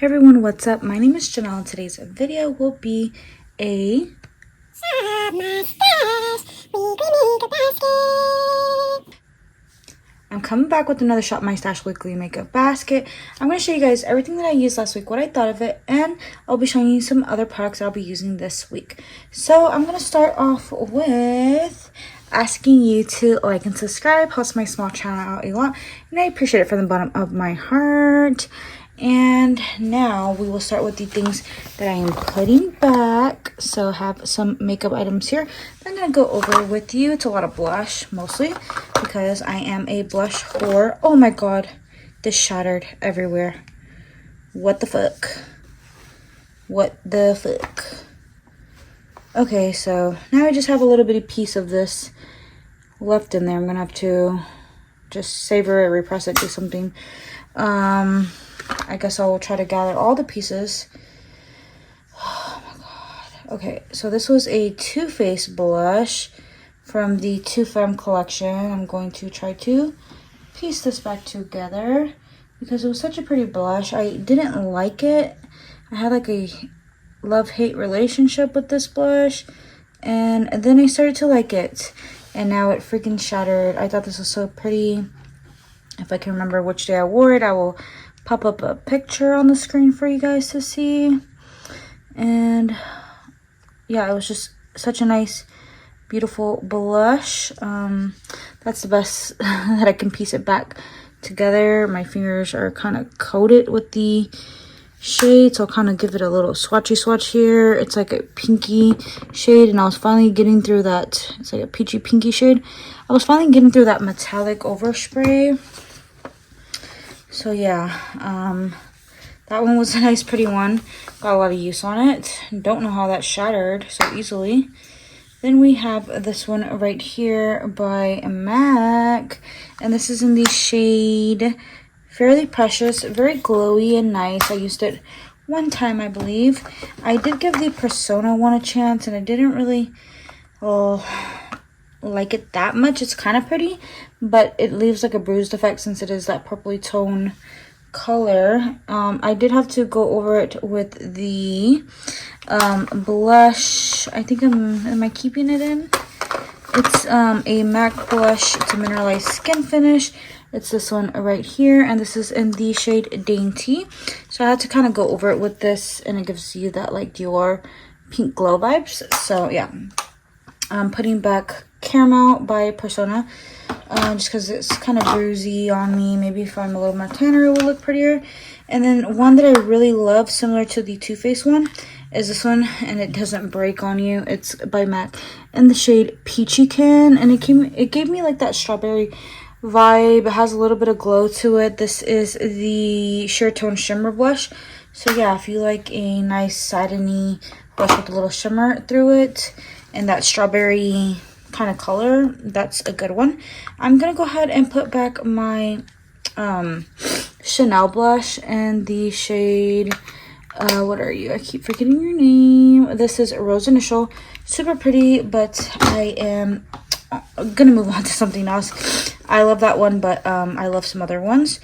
Hey everyone, what's up? My name is Janelle and today's video will be a I'm coming back with another Shop My Stash Weekly Makeup Basket. I'm going to show you guys everything that I used last week, what I thought of it, and I'll be showing you some other products I'll be using this week. So I'm going to start off with asking you to like and subscribe, helps my small channel out a lot, and I appreciate it from the bottom of my heart. And now we will start with the things that I am putting back. So I have some makeup items here that I'm going to go over with you. It's a lot of blush mostly because I am a blush whore. Oh my god, this shattered everywhere. What the fuck? What the fuck? Okay, so now I just have a little bitty piece of this left in there. I'm going to have to just savor it, repress it, do something. I guess I will try to gather all the pieces. Oh my god. Okay, so this was a Too Faced blush from the Too Femme collection. I'm going to try to piece this back together because it was such a pretty blush. I didn't like it. I had like a love-hate relationship with this blush, and then I started to like it, and now it freaking shattered. I thought this was so pretty. If I can remember which day I wore it, I will pop up a picture on the screen for you guys to see. And yeah, it was just such a nice, beautiful blush. That's the best that I can piece it back together. My fingers are kind of coated with the shade, so I'll kind of give it a little swatchy swatch here. It's like a pinky shade, and I was finally getting through that. It's like a peachy pinky shade. I was finally getting through that metallic overspray. So yeah, that one was a nice pretty one. Got a lot of use on it. Don't know how that shattered so easily. Then we have this one right here by MAC, and this is in the shade Fairly Precious. Very glowy and nice. I used it one time, I believe. I did give the Persona one a chance, and I didn't really like it that much. It's kind of pretty, but it leaves like a bruised effect since it is that purpley tone color. I did have to go over it with the blush. I think am I keeping it in? It's a MAC blush. It's a mineralized skin finish. It's this one right here, and this is in the shade Dainty. So I had to kind of go over it with this, and it gives you that like Dior pink glow vibes. So yeah, I'm putting back Caramel by Persona, just because it's kind of bruisey on me. Maybe if I'm a little more tanner, it will look prettier. And then one that I really love, similar to the Too Faced one, is this one, and it doesn't break on you. It's by MAC in the shade Peachy Can, and it gave me like that strawberry vibe. It has a little bit of glow to it. This is the Sheer Tone Shimmer Blush. So yeah, if you like a nice satiny blush with a little shimmer through it and that strawberry kind of color, that's a good one. I'm gonna go ahead and put back my Chanel blush in the shade what are you? I keep forgetting your name. This is Rose Initial. Super pretty, but I am gonna move on to something else. I love that one, but I love some other ones.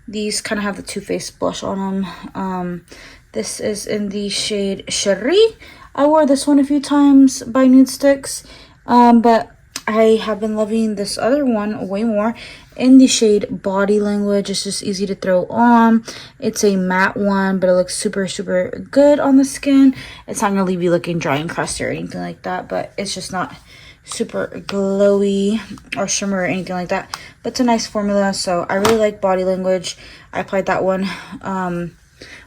These kind of have the Too Faced blush on them. This is in the shade Cherie. I wore this one a few times by Nudestix, but I have been loving this other one way more in the shade Body Language. It's just easy to throw on. It's a matte one, but it looks super, super good on the skin. It's not going to leave you looking dry and crusty or anything like that, but it's just not super glowy or shimmer or anything like that. But it's a nice formula, so I really like Body Language. I applied that one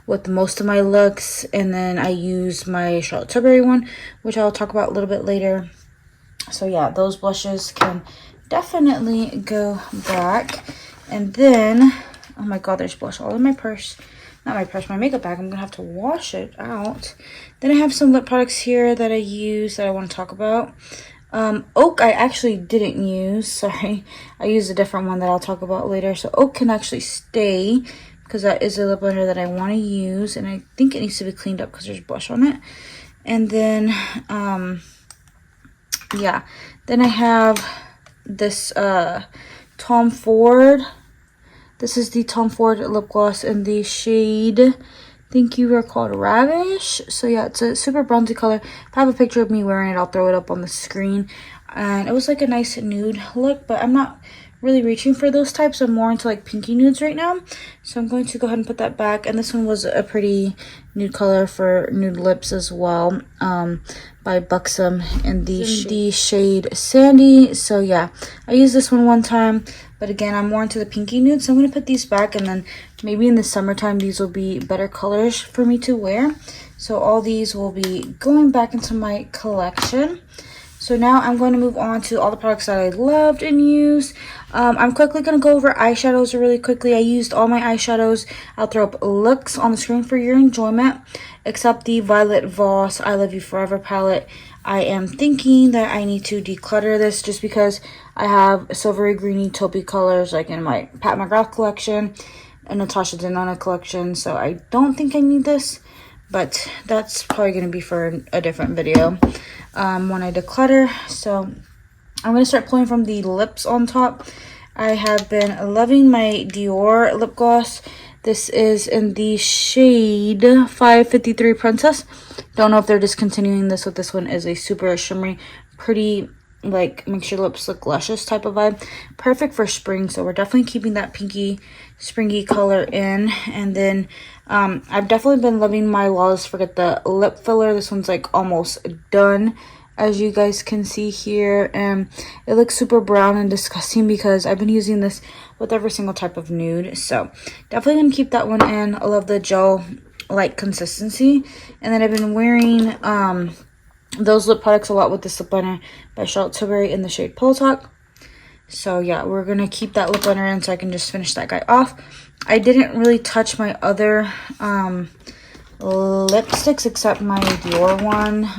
with most of my looks, and then I use my Charlotte Tilbury one, which I'll talk about a little bit later. So yeah, those blushes can definitely go back. And then, oh my god, there's blush all in my purse. Not my purse, my makeup bag. I'm gonna have to wash it out. Then I have some lip products here that I use that I want to talk about. Oak I actually didn't use, sorry. I used a different one that I'll talk about later. So Oak can actually stay because that is a lip liner that I want to use, and I think it needs to be cleaned up because there's blush on it. And then yeah, then I have this Tom Ford. This is the Tom Ford lip gloss in the shade Thank you are called Ravish. So yeah, it's a super bronzy color. If I have a picture of me wearing it, I'll throw it up on the screen. And it was like a nice nude look, but I'm not really reaching for those types. I'm more into like pinky nudes right now. So I'm going to go ahead and put that back. And this one was a pretty nude color for nude lips as well, by Buxom in the shade Sandy. So yeah, I used this one time, but again, I'm more into the pinky nude. So I'm going to put these back, and then maybe in the summertime, these will be better colors for me to wear. So all these will be going back into my collection. So now I'm going to move on to all the products that I loved and used. I'm quickly going to go over eyeshadows really quickly. I used all my eyeshadows. I'll throw up looks on the screen for your enjoyment, except the Violet Voss I Love You Forever palette. I am thinking that I need to declutter this just because I have silvery greeny taupey colors like in my Pat McGrath collection and Natasha Denona collection. So I don't think I need this, but that's probably going to be for a different video when I declutter. So I'm going to start pulling from the lips on top. I have been loving my Dior lip gloss. This is in the shade 553 Princess. Don't know if they're discontinuing this, but this one is a super shimmery, pretty, like, makes your lips look luscious type of vibe. Perfect for spring, so we're definitely keeping that pinky, springy color in. And then I've definitely been loving my Lawless Forget the lip filler. This one's like almost done, as you guys can see here, and it looks super brown and disgusting because I've been using this with every single type of nude. So definitely gonna keep that one in. I love the gel like consistency. And then I've been wearing those lip products a lot with this lip liner by Charlotte Tilbury in the shade Pillow Talk. So yeah, we're gonna keep that lip liner in so I can just finish that guy off. I didn't really touch my other lipsticks except my Dior one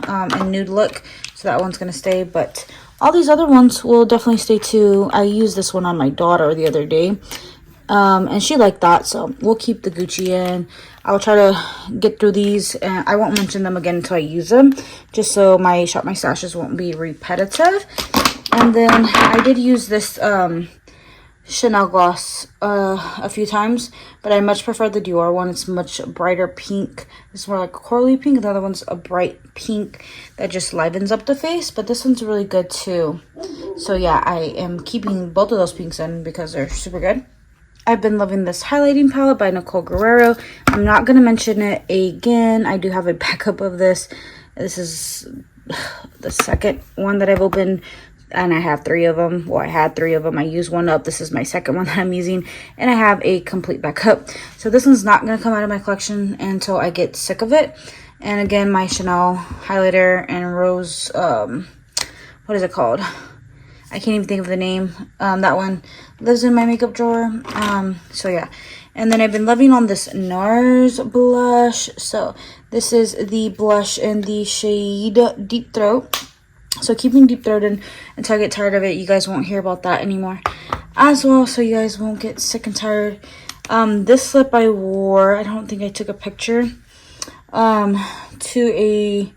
in Nude Look, so that one's gonna stay, but all these other ones will definitely stay too. I used this one on my daughter the other day, and she liked that, so we'll keep the Gucci in. I'll try to get through these, and I won't mention them again until I use them, just so my Shop My Stashes won't be repetitive. And then I did use this Chanel gloss a few times, but I much prefer the Dior one. It's much brighter pink. This is more like a corally pink. The other one's a bright pink that just livens up the face, but this one's really good too. So yeah, I am keeping both of those pinks in because they're super good. I've been loving this highlighting palette by Nicole Guerrero. I'm not going to mention it again. I do have a backup of this. This is the second one that I've opened, and I have 3 of them. Well, I had 3 of them. I used one up. This is my second one that I'm using, and I have a complete backup. So this one's not going to come out of my collection until I get sick of it. And again, my Chanel highlighter and rose, what is it called? I can't even think of the name. That one lives in my makeup drawer. So yeah. And then I've been loving on this NARS blush. So this is the blush in the shade Deep Throat. So keeping Deep Throat in until I get tired of it. You guys won't hear about that anymore as well, so you guys won't get sick and tired. This lip I wore, I don't think I took a picture, to a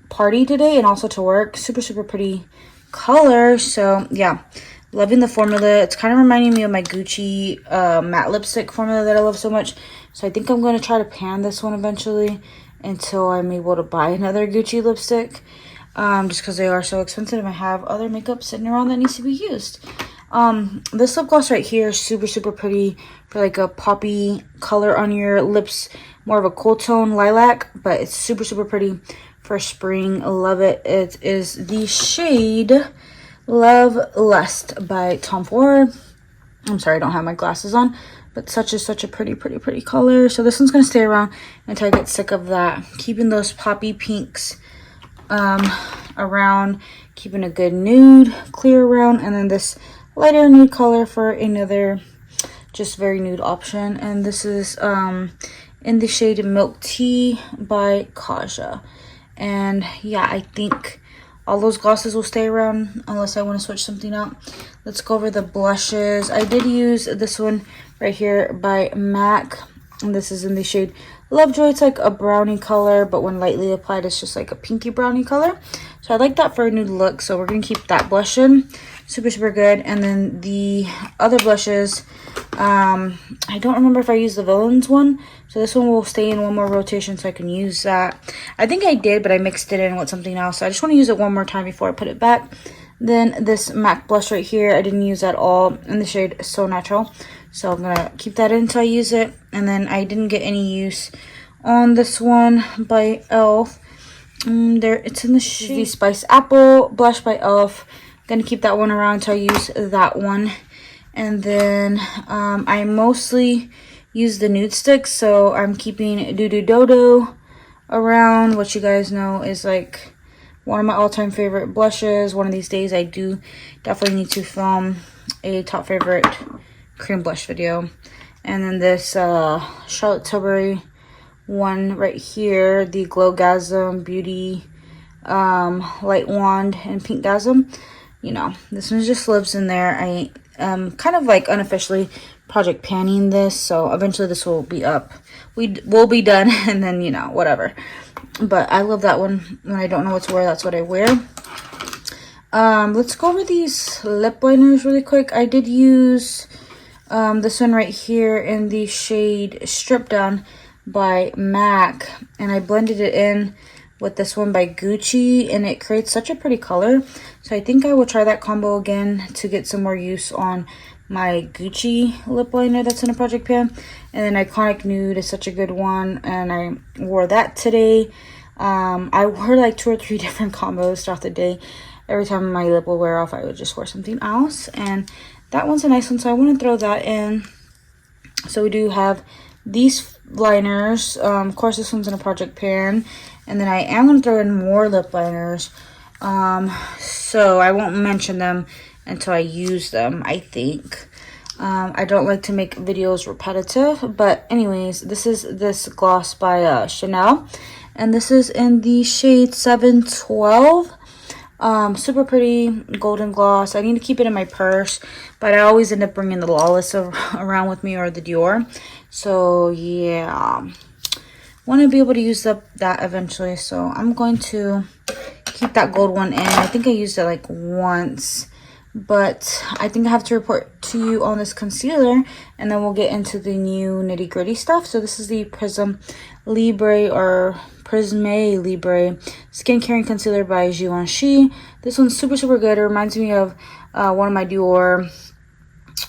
party today and also to work. Super, super pretty color. So yeah, loving the formula. It's kind of reminding me of my Gucci matte lipstick formula that I love so much. So I think I'm going to try to pan this one eventually until I'm able to buy another Gucci lipstick, just because they are so expensive. I have other makeup sitting around that needs to be used. This lip gloss right here is super, super pretty for like a poppy color on your lips, more of a cool tone lilac, but it's super, super pretty for spring. Love it. It is the shade Love Lust by Tom Ford. I'm sorry, I don't have my glasses on, but such a pretty, pretty, pretty color. So this one's gonna stay around until I get sick of that. Keeping those poppy pinks around, keeping a good nude clear around, and then this lighter nude color for another just very nude option. And this is in the shade Milk Tea by Kaja. And yeah, I think all those glosses will stay around unless I want to switch something out. Let's go over the blushes. I did use this one right here by MAC, and this is in the shade Lovejoy. It's like a brownie color, but when lightly applied, it's just like a pinky brownie color. So I like that for a nude look, so we're going to keep that blush in. super, super good. And then the other blushes, I don't remember if I used the Villains one, so this one will stay in one more rotation so I can use that. I think I did, but I mixed it in with something else, so I just want to use it one more time before I put it back. Then this MAC blush right here, I didn't use at all in the shade So Natural, so I'm gonna keep that in until I use it. And then I didn't get any use on this one by ELF. It's in the shade the Spice Apple blush by ELF. Gonna keep that one around until I use that one. And then I mostly use the nude sticks, so I'm keeping Doo Doo Dodo around, which you guys know is like one of my all-time favorite blushes. One of these days I do definitely need to film a top favorite cream blush video. And then this Charlotte Tilbury one right here, the Glowgasm Beauty Light Wand and Pink Gasm. You know, this one just lives in there. I kind of like unofficially project panning this, so eventually this will be up. We will be done, and then, you know, whatever. But I love that one. When I don't know what to wear, that's what I wear. Let's go over these lip liners really quick. I did use this one right here in the shade Strip Down by MAC, and I blended it in with this one by Gucci, and it creates such a pretty color. So I think I will try that combo again to get some more use on my Gucci lip liner that's in a project pan. And then Iconic Nude is such a good one, and I wore that today. I wore like 2 or 3 different combos throughout the day. Every time my lip will wear off, I would just wear something else, and that one's a nice one, so I want to throw that in. So we do have these liners. Of course, this one's in a project pan, and then I am going to throw in more lip liners. So I won't mention them until I use them, I think. I don't like to make videos repetitive, but anyways, this is this gloss by Chanel, and this is in the shade 712. Super pretty golden gloss. I need to keep it in my purse, but I always end up bringing the Lawless around with me, or the Dior. So yeah, want to be able to use that eventually, so I'm going to keep that gold one in. I think I used it like once, but I think I have to report to you on this concealer, and then we'll get into the new nitty gritty stuff. So this is the Prisme Libre Skin Caring Concealer by Givenchy. This one's super, super good. It reminds me of one of my Dior,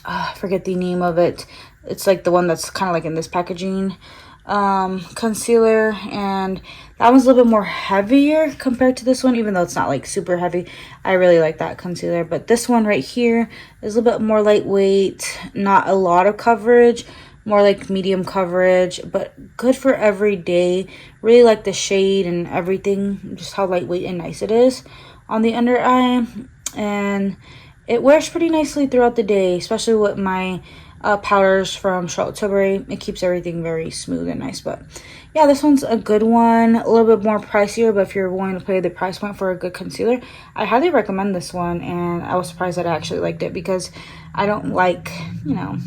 I forget the name of it. It's like the one that's kind of like in this packaging concealer, and that one's a little bit more heavier compared to this one, even though it's not like super heavy. I really like that concealer, but this one right here is a little bit more lightweight, not a lot of coverage, more like medium coverage, but good for every day. Really like the shade and everything, just how lightweight and nice it is on the under eye, and it wears pretty nicely throughout the day, especially with my powders from Charlotte Tilbury. It keeps everything very smooth and nice. But yeah, this one's a good one. A little bit more pricier, but if you're willing to pay the price point for a good concealer, I highly recommend this one. And I was surprised that I actually liked it, because I don't like, you know,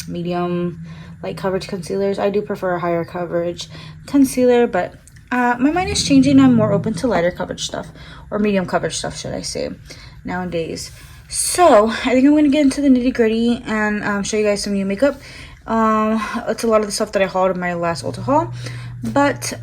medium light coverage concealers. I do prefer a higher coverage concealer, but my mind is changing. I'm more open to lighter coverage stuff, or medium coverage stuff, should I say, nowadays. So I think I'm going to get into the nitty gritty and show you guys some new makeup. It's a lot of the stuff that I hauled in my last Ulta haul, but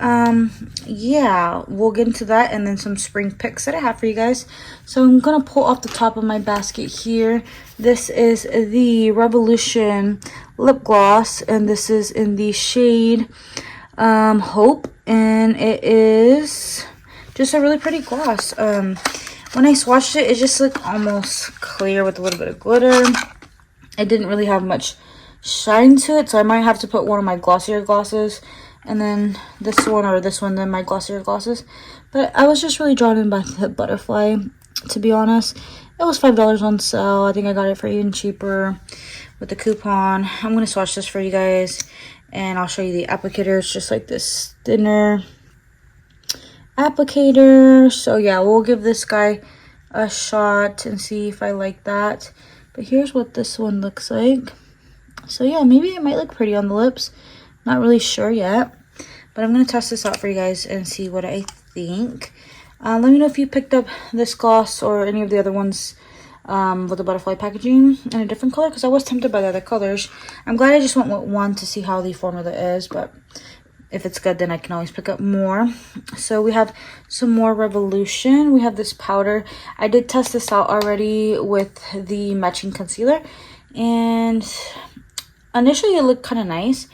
yeah, we'll get into that, and then some spring picks that I have for you guys. So I'm going to pull off the top of my basket here. This is the Revolution lip gloss, and this is in the shade Hope, and it is just a really pretty gloss. When I swatched it, it just looked almost clear with a little bit of glitter. It didn't really have much shine to it, so I might have to put one of my glossier glosses, and then this one, or this one, then my glossier glosses. But I was just really drawn in by the butterfly, to be honest. It was $5 on sale. I think I got it for even cheaper with the coupon. I'm going to swatch this for you guys, and I'll show you the applicator. It's just like this thinner applicator. So yeah, we'll give this guy a shot and see if I like that. But here's what this one looks like. So yeah, maybe it might look pretty on the lips. Not really sure yet, but I'm going to test this out for you guys and see what I think. Let me know if you picked up this gloss or any of the other ones with the butterfly packaging in a different color because I was tempted by the other colors. I'm glad I just went with one to see how the formula is, but if it's good, then I can always pick up more. So we have some more Revolution. We have this powder. I did test this out already with the matching concealer, and initially it looked kind of nice.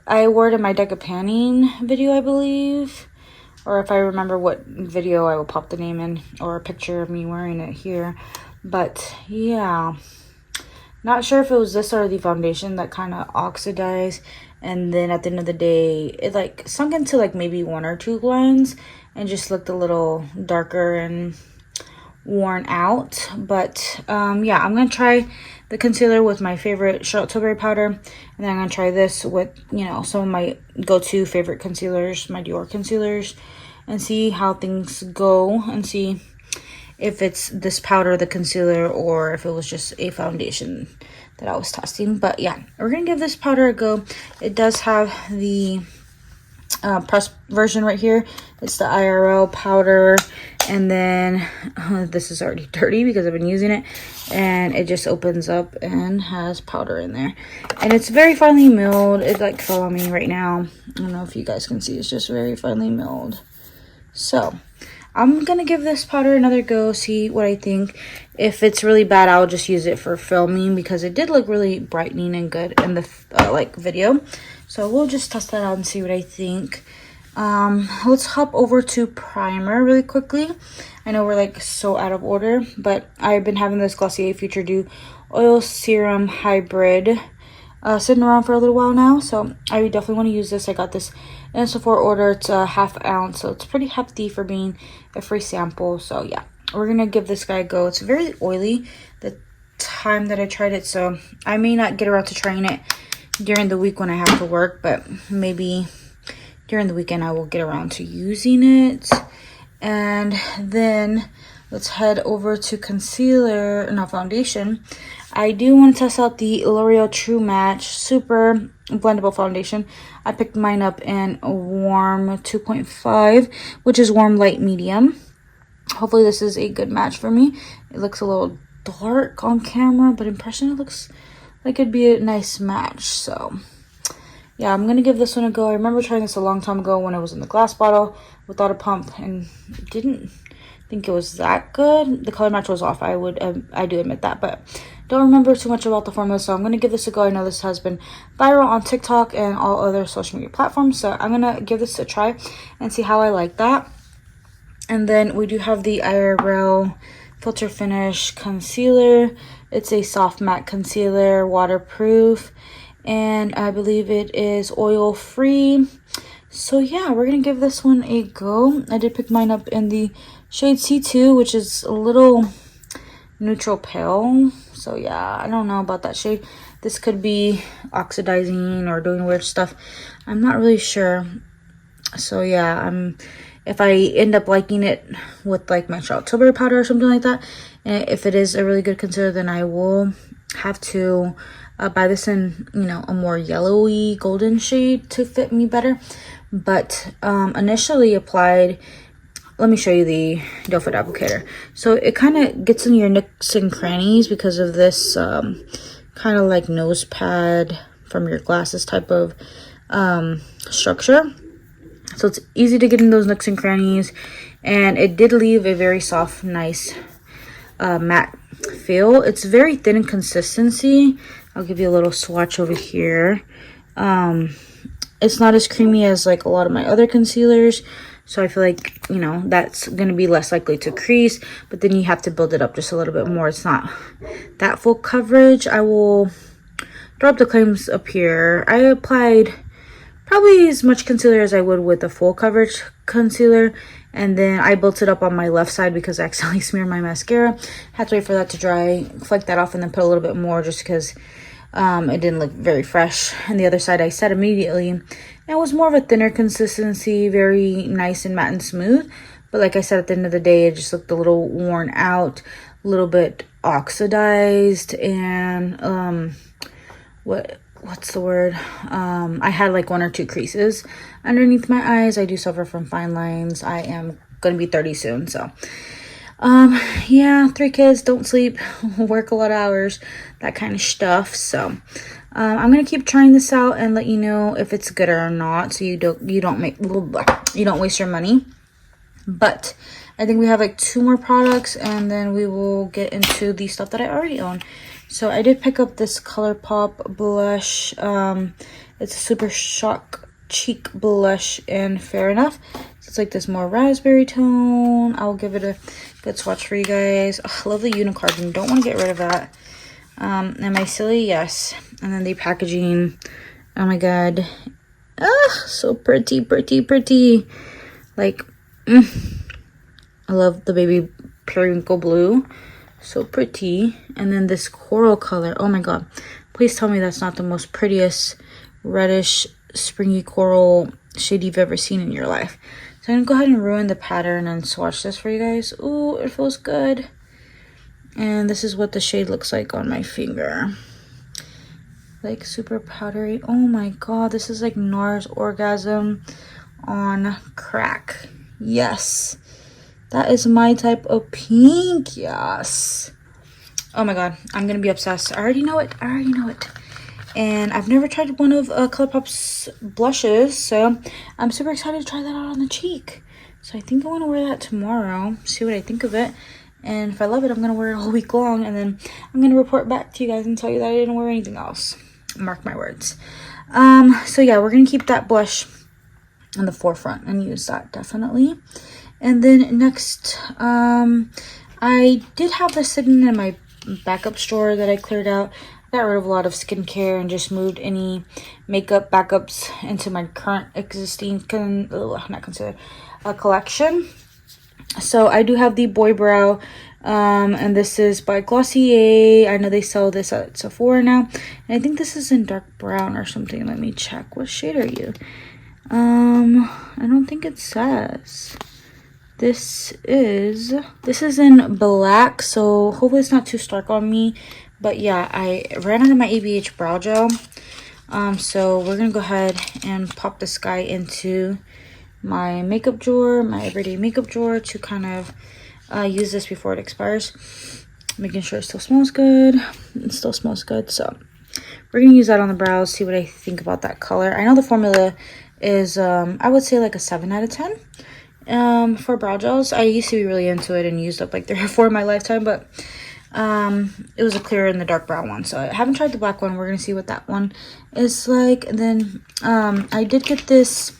I wore it in my decapanning video, I believe, or if I remember what video, I will pop the name in or a picture of me wearing it here. But yeah, not sure if it was this or the foundation that kind of oxidized, and then at the end of the day it like sunk into like maybe 1 or 2 lines and just looked a little darker and worn out. But yeah, I'm gonna try the concealer with my favorite Charlotte Tilbury powder, and then I'm gonna try this with, you know, some of my go-to favorite concealers, my Dior concealers, and see how things go, and see if it's this powder, the concealer, or if it was just a foundation that I was testing. But yeah, we're gonna give this powder a go. It does have the pressed version right here. It's the IRL powder, and then this is already dirty because I've been using it, and it just opens up and has powder in there, and it's very finely milled. It like fell on me right now. I don't know if you guys can see, it's just very finely milled. So I'm gonna give this powder another go, see what I think. If it's really bad, I'll just use it for filming because it did look really brightening and good in the like video. So we'll just test that out and see what I think. Let's hop over to primer really quickly. I know we're like so out of order, but I've been having this Glossier Future Dew Oil Serum Hybrid sitting around for a little while now, so I definitely want to use this. I got this in a Sephora order. It's a ½ ounce, so it's pretty hefty for being a free sample. So yeah, we're gonna give this guy a go. It's very oily the time that I tried it, so I may not get around to trying it during the week when I have to work, but maybe during the weekend I will get around to using it. And then let's head over to concealer, no, foundation. I do want to test out the L'Oreal True Match Super Blendable Foundation. I picked mine up in a warm 2.5, which is warm light medium. Hopefully this is a good match for me. It looks a little dark on camera, but in person it looks like it'd be a nice match. So yeah, I'm gonna give this one a go. I remember trying this a long time ago when it was in the glass bottle without a pump, and didn't think it was that good. The color match was off, I do admit that, but don't remember too much about the formula, so I'm gonna give this a go. I know this has been viral on TikTok and all other social media platforms, so I'm gonna give this a try and see how I like that. And then we do have the IRL Filter Finish Concealer. It's a soft matte concealer, waterproof, and I believe it is oil free. So yeah, we're gonna give this one a go. I did pick mine up in the shade C2, which is a little neutral pale. So yeah, I don't know about that shade. This could be oxidizing or doing weird stuff. I'm not really sure. So yeah, if I end up liking it with like my Charlotte Tilbury powder or something like that, and if it is a really good concealer, then I will have to buy this in, you know, a more yellowy golden shade to fit me better. But initially applied, let me show you the Doe Foot applicator. So it kind of gets in your nooks and crannies because of this kind of like nose pad from your glasses type of structure. So it's easy to get in those nooks and crannies, and it did leave a very soft, nice matte feel. It's very thin in consistency. I'll give you a little swatch over here. It's not as creamy as like a lot of my other concealers, so I feel like, you know, that's going to be less likely to crease, but then you have to build it up just a little bit more. It's not that full coverage. I will drop the claims up here. I applied probably as much concealer as I would with a full coverage concealer, and then I built it up on my left side because I accidentally smeared my mascara. Had to wait for that to dry, flake that off, and then put a little bit more just because it didn't look very fresh. And the other side I set immediately, and it was more of a thinner consistency, very nice and matte and smooth. But like I said, at the end of the day, it just looked a little worn out, a little bit oxidized, and what's the word? I had like 1 or 2 creases underneath my eyes. I do suffer from fine lines. I am gonna be 30 soon, so Yeah, 3 kids, don't sleep, work a lot of hours, that kind of stuff. So I'm gonna keep trying this out and let you know if it's good or not, so you don't waste your money. But I think we have like 2 more products, and then we will get into the stuff that I already own. So I did pick up this ColourPop blush. It's a Super Shock Cheek blush in Fair Enough. So it's like this more raspberry tone. I'll give it a good swatch for you guys. Ugh, I love the unicorn. Don't want to get rid of that. Am I silly? Yes. And then the packaging. Oh my god. Ah, so pretty, pretty, pretty. Like, I love the baby periwinkle blue. So pretty. And then this coral color. Oh my god. Please tell me that's not the most prettiest reddish springy coral shade you've ever seen in your life. So I'm gonna go ahead and ruin the pattern and swatch this for you guys. Ooh, it feels good. And this is what the shade looks like on my finger. Like super powdery. Oh my god, this is like NARS Orgasm on crack. Yes. That is my type of pink. Yes. Oh my god, I'm gonna be obsessed. I already know it. And I've never tried one of ColourPop's blushes, so I'm super excited to try that out on the cheek. So I think I want to wear that tomorrow, see what I think of it. And if I love it, I'm going to wear it all week long, and then I'm going to report back to you guys and tell you that I didn't wear anything else. Mark my words. So yeah, we're going to keep that blush on the forefront and use that definitely. And then next, I did have this sitting in my backup drawer that I cleared out. I got rid of a lot of skincare and just moved any makeup backups into my current existing collection. So I do have the Boy Brow, and this is by Glossier. I know they sell this at Sephora now, and I think this is in dark brown or something. Let me check. What shade are you? I don't think it says. This is in black, so hopefully it's not too stark on me. But yeah, I ran out of my ABH brow gel, so we're gonna go ahead and pop this guy into my makeup drawer, my everyday makeup drawer, to kind of use this before it expires, making sure it still smells good. It still smells good, so we're gonna use that on the brows, see what I think about that color. I know the formula is I would say like a 7 out of 10 for brow gels. I used to be really into it and used up like 3 or 4 in my lifetime, but it was a clear and the dark brown one, so I haven't tried the black one. We're gonna see what that one is like. And then I did get this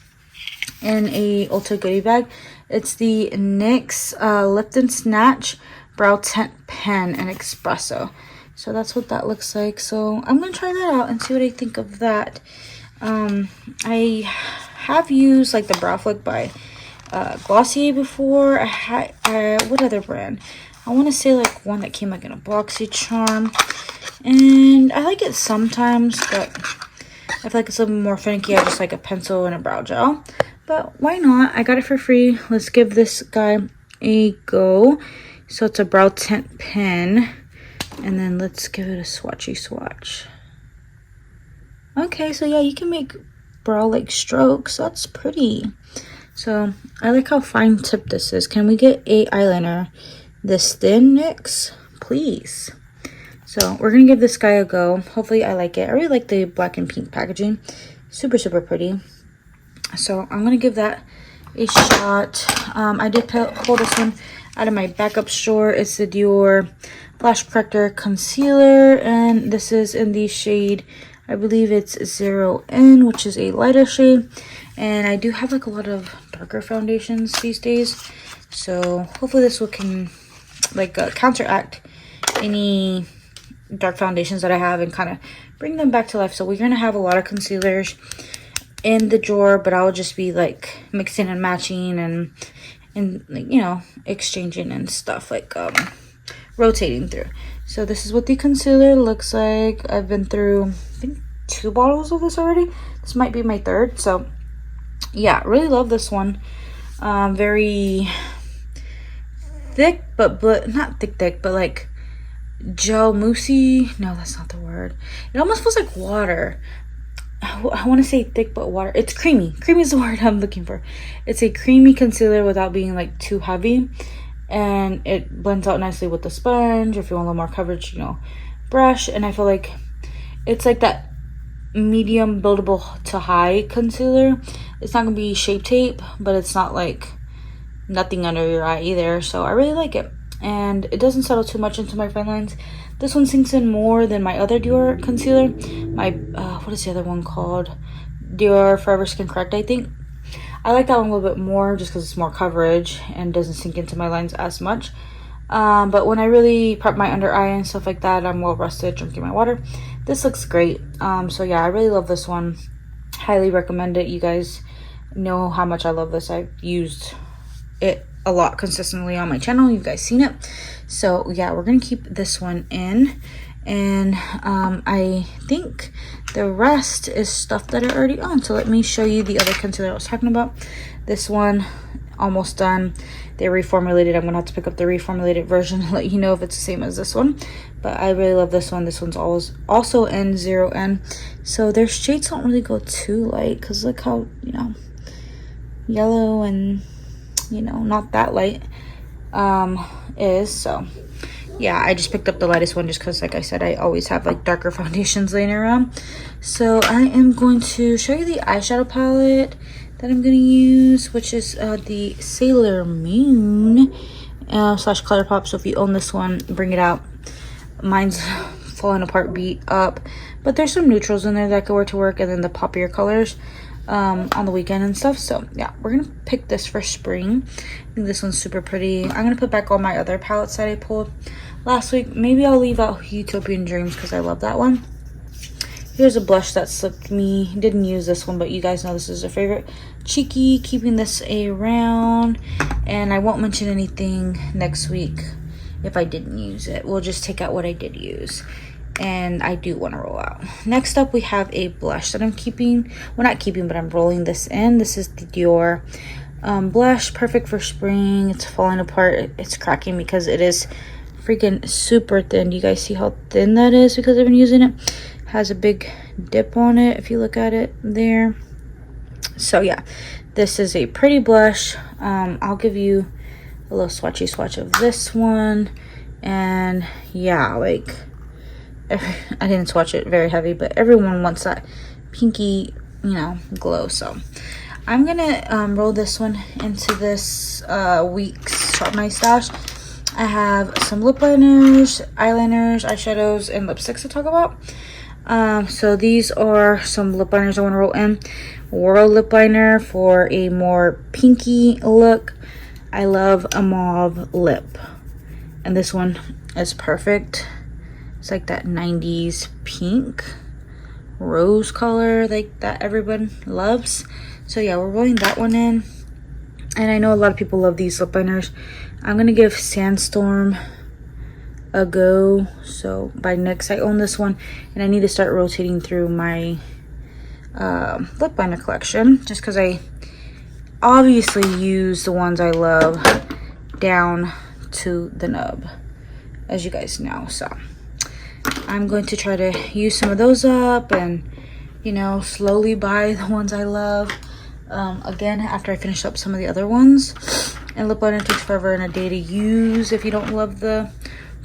in a Ulta goodie bag. It's the NYX Lipton Snatch Brow Tint Pen and Espresso. So that's what that looks like. So I'm gonna try that out and see what I think of that. I have used like the Brow Flick by Glossier before. What other brand? I want to say like one that came like in a BoxyCharm, and I like it sometimes, but I feel like it's a little more finicky. I just like a pencil and a brow gel, but why not? I got it for free. Let's give this guy a go. So it's a brow tint pen, and then let's give it a swatchy swatch. Okay, so yeah, you can make brow like strokes. That's pretty. So I like how fine tip this is. Can we get a eyeliner this thin, NYX? Please. So we're gonna give this guy a go. Hopefully I like it. I really like the black and pink packaging. Super, super pretty. So I'm gonna give that a shot. I did pull this one out of my backup drawer. It's the Dior Lash Corrector Concealer, and this is in the shade, I believe it's 0N, which is a lighter shade. And I do have like a lot of darker foundations these days, so hopefully this can like counteract any dark foundations that I have and kind of bring them back to life. So we're gonna have a lot of concealers in the drawer, but I'll just be like mixing and matching and like, you know, exchanging and stuff, like rotating through. So this is what the concealer looks like. I've been through, I think, 2 bottles of this already. This might be my 3rd. So yeah, really love this one. Very thick, but not thick, but like gel moussey. No, that's not the word. It almost feels like water. I want to say thick but water. It's creamy. Creamy is the word I'm looking for. It's a creamy concealer without being like too heavy, and it blends out nicely with the sponge. If you want a little more coverage, you know, brush. And I feel like it's like that medium buildable to high concealer. It's not gonna be Shape Tape, but it's not like nothing under your eye either, so I really like it. And it doesn't settle too much into my fine lines. This one sinks in more than my other Dior concealer. My what is the other one called? Dior Forever Skin Correct, I think. I like that one a little bit more just because it's more coverage and doesn't sink into my lines as much. But when I really prep my under eye and stuff like that, I'm well rested drinking my water. This looks great. So yeah, I really love this one. Highly recommend it. You guys know how much I love this. I've used it a lot consistently on my channel. You guys seen it. So yeah, we're gonna keep this one in, and I think the rest is stuff that are already on. So let me show you the other concealer I was talking about. This one almost done. They reformulated. I'm gonna have to pick up the reformulated version and let you know if it's the same as this one, but I really love this one. This one's always also N0N, so their shades don't really go too light because look how, you know, yellow and, you know, not that light is. So yeah, I just picked up the lightest one just because, like I said, I always have like darker foundations laying around. So I am going to show you the eyeshadow palette that I'm going to use, which is the Sailor Moon slash ColourPop. So if you own this one, bring it out. Mine's falling apart, beat up, but there's some neutrals in there that could wear to work, and then the poppier colors on the weekend and stuff. So yeah, we're gonna pick this for spring. I think this one's super pretty. I'm gonna put back all my other palettes that I pulled last week. Maybe I'll leave out Utopian Dreams because I love that one. Here's a blush that slipped me. Didn't use this one, but you guys know this is a favorite. Cheeky, keeping this around, and I won't mention anything next week if I didn't use it. We'll just take out what I did use, and I do want to roll out. Next up, we have a blush that I'm keeping. Well, not keeping, but I'm rolling this in. This is the Dior blush, perfect for spring. It's falling apart. It's cracking because it is freaking super thin. Do you guys see how thin that is? Because I've been using it. Has a big dip on it if you look at it there. So yeah, this is a pretty blush. I'll give you a little swatchy swatch of this one, and yeah, like I didn't swatch it very heavy, but everyone wants that pinky, you know, glow. So I'm gonna roll this one into this week's Shop My Stash. I have some lip liners, eyeliners, eyeshadows, and lipsticks to talk about. So these are some lip liners I want to roll in. World lip liner for a more pinky look. I love a mauve lip, and this one is perfect. It's like that 90s pink rose color, like that everyone loves. So yeah, we're rolling that one in, and I know a lot of people love these lip liners. I'm gonna give Sandstorm a go. So by NYX, I own this one, and I need to start rotating through my lip liner collection just because I obviously use the ones I love down to the nub, as you guys know. So I'm going to try to use some of those up and, you know, slowly buy the ones I love again after I finish up some of the other ones. And lip liner takes forever and a day to use if you don't love the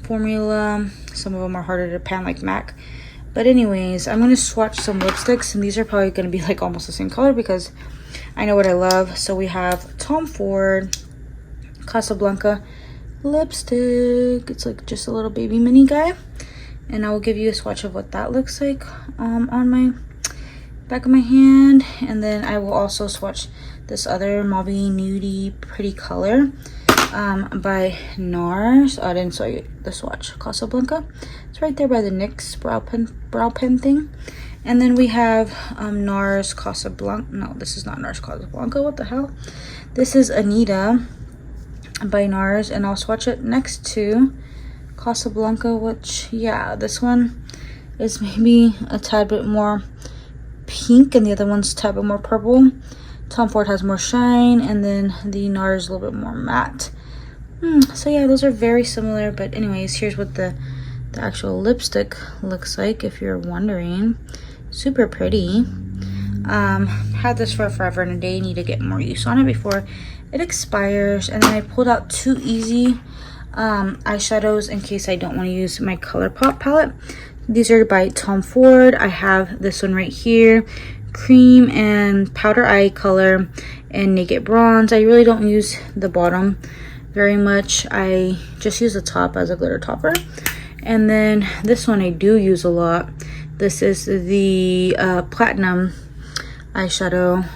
formula. Some of them are harder to pan, like MAC. But anyways, I'm going to swatch some lipsticks, and these are probably going to be like almost the same color because I know what I love. So we have Tom Ford Casablanca lipstick. It's like just a little baby mini guy, and I will give you a swatch of what that looks like on my back of my hand. And then I will also swatch this other mauve nudie pretty color by NARS. I didn't show you the swatch. Casablanca. It's right there by the NYX brow pen thing. And then we have NARS Casablanca. No, this is not NARS Casablanca. What the hell? This is Anita by NARS, and I'll swatch it next to Casablanca, which, yeah, this one is maybe a tad bit more pink, and the other one's a tad bit more purple. Tom Ford has more shine, and then the NARS is a little bit more matte. So yeah, those are very similar, but anyways, here's what the actual lipstick looks like, if you're wondering. Super pretty. Had this for forever and a day. Need to get more use on it before it expires. And then I pulled out two easy eyeshadows in case I don't want to use my ColourPop palette. These are by Tom Ford. I have this one right here, cream and powder eye color and naked bronze. I really don't use the bottom very much. I just use the top as a glitter topper. And then this one I do use a lot. This is the Platinum eyeshadow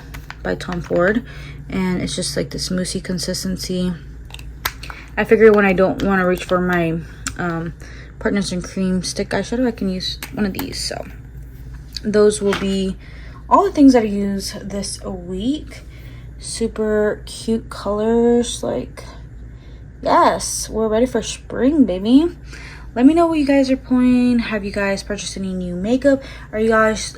by Tom Ford, and it's just like this moussey consistency. I figure when I don't want to reach for my Partners in Cream stick eyeshadow, I can use one of these. So those will be all the things that I use this week. Super cute colors. Like, yes, we're ready for spring, baby. Let me know what you guys are pulling. Have you guys purchased any new makeup? Are you guys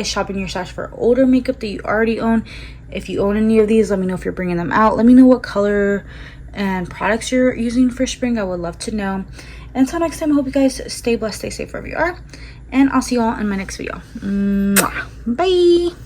shopping your stash for older makeup that you already own? If you own any of these, let me know if you're bringing them out. Let me know what color and products you're using for spring. I would love to know. Until next time, I hope you guys stay blessed, stay safe wherever you are, and I'll see you all in my next video. Mwah. Bye.